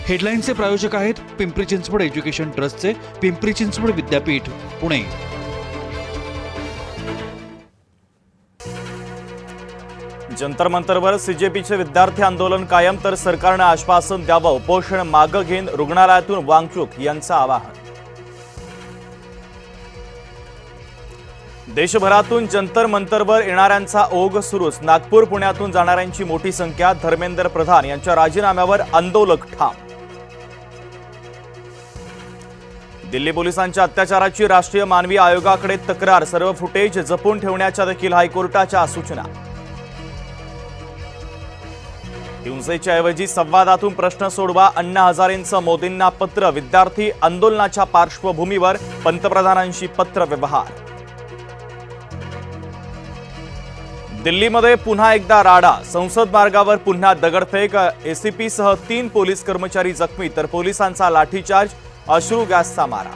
हेडलाईनचे प्रायोजक आहेत पिंपरी चिंचवड एज्युकेशन ट्रस्टचे पिंपरी चिंचवड विद्यापीठ पुणे। जंतर मंतरवर सीजेपीचे विद्यार्थी आंदोलन कायम, तर सरकारने आश्वासन द्यावं, उपोषण मागे घेऊन रुग्णालयातून वांगचूक यांचं आवाहन। देशभरातून जंतर मंतरवर येणाऱ्यांचा ओघ सुरूच, नागपूर पुण्यातून जाणाऱ्यांची मोठी संख्या, धर्मेंद्र प्रधान यांच्या राजीनाम्यावर आंदोलक ठाम। दिल्ली पोलिसांच्या अत्याचाराची राष्ट्रीय मानवी आयोगाकडे तक्रार, सर्व फुटेज जपून ठेवण्याच्या देखील हायकोर्टाच्या सूचना। हिंसेच्या ऐवजी संवादातून प्रश्न सोडवा, अण्णा हजारेंचं मोदींना पत्र, विद्यार्थी आंदोलनाच्या पार्श्वभूमीवर पंतप्रधानांशी पत्र व्यवहार। दिल्लीमध्ये पुन्हा एकदा राडा, संसद मार्गावर पुन्हा दगडफेक, एसीपी सह 3 पोलीस कर्मचारी जखमी, तर पोलिसांचा लाठीचार्ज, अश्रू गॅसचा मारा।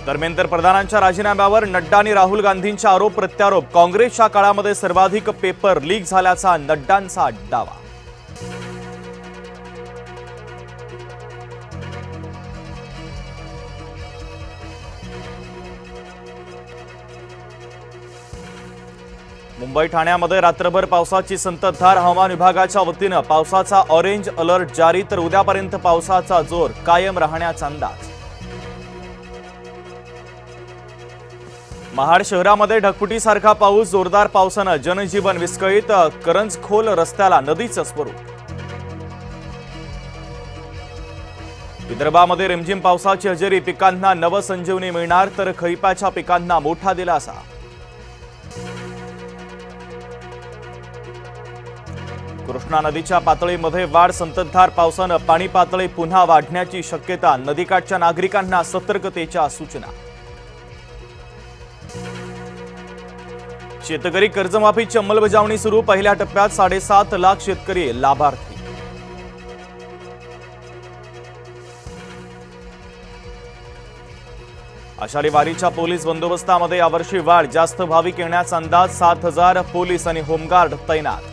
धर्मेंद्र प्रधानांच्या राजीनाम्यावर नड्डा आणि राहुल गांधींचा आरोप प्रत्यारोप, काँग्रेसच्या काळामध्ये सर्वाधिक पेपर लीक झाल्याचा नड्डांचा दावा। मुंबई ठाण्यामध्ये रात्रभर पावसाची संततधार, हवामान विभागाच्या वतीनं पावसाचा ऑरेंज अलर्ट जारी, तर उद्यापर्यंत पावसाचा जोर कायम राहण्याचा अंदाज। महाड शहरामध्ये ढगफुटीसारखा पाऊस, जोरदार पावसानं जनजीवन विस्कळीत, करंजखोल रस्त्याला नदीचं स्वरूप। विदर्भामध्ये रिमझिम पावसाची हजेरी, पिकांना नवसंजीवनी मिळणार, तर खरीपाच्या पिकांना मोठा दिलासा। कृष्णा नदीच्या पातळीमध्ये वाढ, संततधार पावसानं पाणी पातळी पुन्हा वाढण्याची शक्यता, नदीकाठच्या नागरिकांना सतर्कतेच्या सूचना। शेतकरी कर्जमाफीची अंमलबजावणी सुरू, पहिल्या टप्प्यात 7.5 लाख शेतकरी लाभार्थी। आषाढी वारीच्या पोलीस बंदोबस्तामध्ये यावर्षी वाढ, जास्त भाविक येण्याचा अंदाज, 7,000 पोलीस आणि होमगार्ड तैनात।